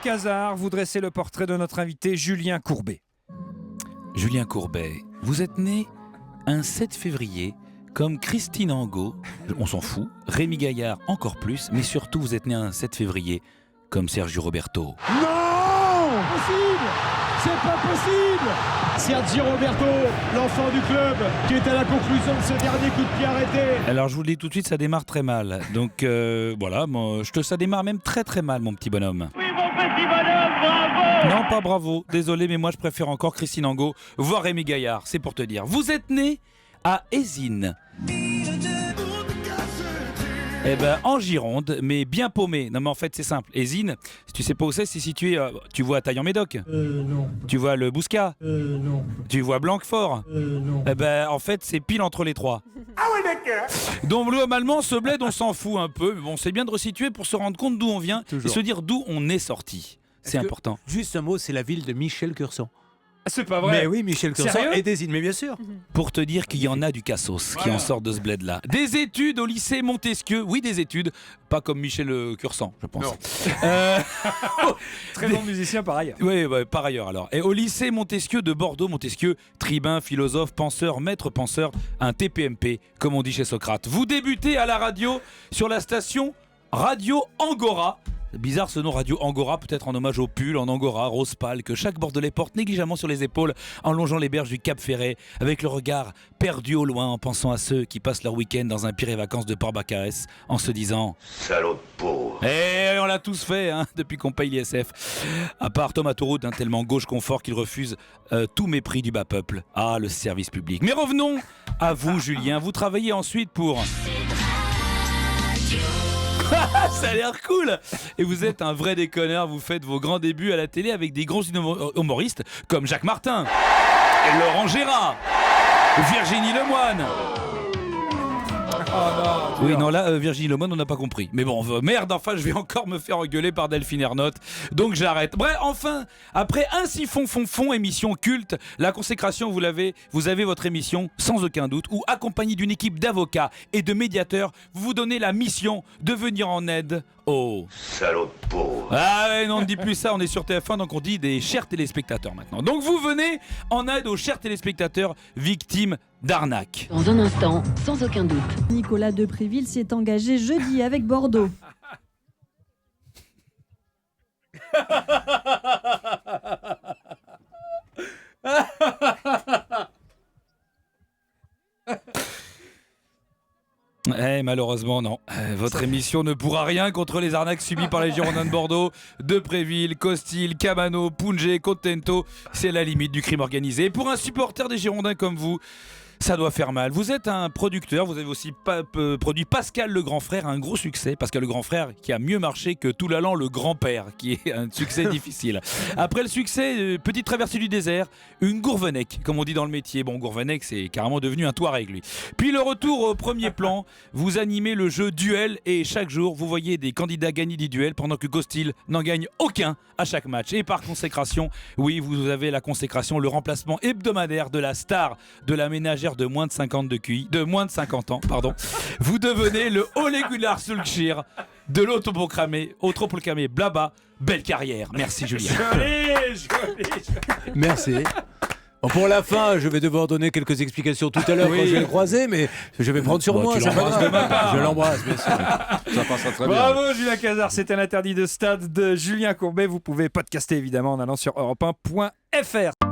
Cazard, vous dressez le portrait de notre invité Julien Courbet. Julien Courbet, vous êtes né un 7 février comme Christine Angot, on s'en fout, Rémi Gaillard encore plus, mais surtout vous êtes né un 7 février comme Sergio Roberto. Non, possible. C'est pas possible. Sergio Roberto, l'enfant du club, qui est à la conclusion de ce dernier coup de pied arrêté. Alors je vous le dis tout de suite, ça démarre très mal. Donc voilà, ça démarre même très très mal mon petit bonhomme. Oui mon petit bonhomme, bravo. Non, pas bravo, désolé, mais moi je préfère encore Christine Angot, voire Rémi Gaillard, c'est pour te dire. Vous êtes né à Ézines. Eh ben, en Gironde, mais bien paumé. Non mais en fait c'est simple, Ézines, si tu sais pas où c'est situé, tu vois Taillan-Médoc. Non. Tu vois le Bouscat. Non. Tu vois Blanquefort. Non. Eh ben, en fait c'est pile entre les trois. Ah ouais d'accord. Donc globalement ce bled on s'en fout un peu, mais bon c'est bien de resituer pour se rendre compte d'où on vient et se dire d'où on est sorti. C'est important. Juste un mot, c'est la ville de Michel Curson. C'est pas vrai. Mais oui, Michel Curson Sérieux et des îles, mais bien sûr. Pour te dire qu'il y en a du cassos qui en sort de ce bled-là. Des études au lycée Montesquieu, oui des études, pas comme Michel Cursan, je pense. Très bon musicien par ailleurs. Oui, par ailleurs alors. Et au lycée Montesquieu de Bordeaux, Montesquieu, tribun, philosophe, penseur, maître penseur, un TPMP, comme on dit chez Socrate. Vous débutez à la radio sur la station Radio Angora. Bizarre ce nom Radio Angora, peut-être en hommage au pull en Angora, rose pâle, que chaque Bordelais porte négligemment sur les épaules en longeant les berges du Cap Ferret, avec le regard perdu au loin en pensant à ceux qui passent leur week-end dans un pire vacances de Port-Bacarès, en se disant « Salaud de pauvre !» Eh, on l'a tous fait, hein, depuis qu'on paye l'ISF. À part Thomas Autoroute, tellement gauche confort qu'il refuse tout mépris du bas peuple. Ah, le service public. Mais revenons à vous, Julien. Vous travaillez ensuite pour... Ça a l'air cool. Et vous êtes un vrai déconneur, vous faites vos grands débuts à la télé avec des grands humoristes comme Jacques Martin, Laurent Gérard, Virginie Lemoine. Oui, non, là, Virginie Lemoine, on n'a pas compris. Mais bon, merde, enfin, je vais encore me faire engueuler par Delphine Ernotte. Donc j'arrête. Bref, enfin, après un siphon fond, émission culte, la consécration, vous avez votre émission, sans aucun doute, où accompagné d'une équipe d'avocats et de médiateurs, vous vous donnez la mission de venir en aide aux... Salaud de pauvre !» Ah ouais, non, on ne dit plus ça, on est sur TF1, donc on dit des chers téléspectateurs maintenant. Donc vous venez en aide aux chers téléspectateurs victimes d'arnaque. Dans un instant, sans aucun doute. Nicolas Depréville s'est engagé jeudi avec Bordeaux. Malheureusement, non. Votre émission ne pourra rien contre les arnaques subies par les Girondins de Bordeaux, Depréville, Costil, Cabano, Punge, Contento. C'est la limite du crime organisé. Et pour un supporter des Girondins comme vous, ça doit faire mal. Vous êtes un producteur, vous avez aussi produit Pascal le Grand Frère, un gros succès. Pascal le Grand Frère qui a mieux marché que Tout l'allant le Grand-Père, qui est un succès difficile. Après le succès, Petite traversée du désert, une Gourvenec, comme on dit dans le métier. Bon, Gourvenec, c'est carrément devenu un Touareg, lui. Puis le retour au premier plan, vous animez le jeu Duel et chaque jour, vous voyez des candidats gagner des duels pendant que Costil n'en gagne aucun à chaque match. Et par consécration, oui, vous avez la consécration, le remplacement hebdomadaire de la star de la ménagère de moins de 50 ans, pardon. Vous devenez le Ole Gunnar Solskjaer de l'autoproclamé Blabla. Belle carrière. Merci Julien. Joli. Merci. Bon, pour la fin, je vais devoir donner quelques explications tout à l'heure quand je vais le croiser, mais je vais prendre sur moi. Tu c'est pas l'embrasses grave. de ma part. Je l'embrasse, bien sûr. Ça passera très bien. Bravo Julien Cazard, c'était l'interdit de stade de Julien Courbet. Vous pouvez podcaster évidemment en allant sur europe1.fr.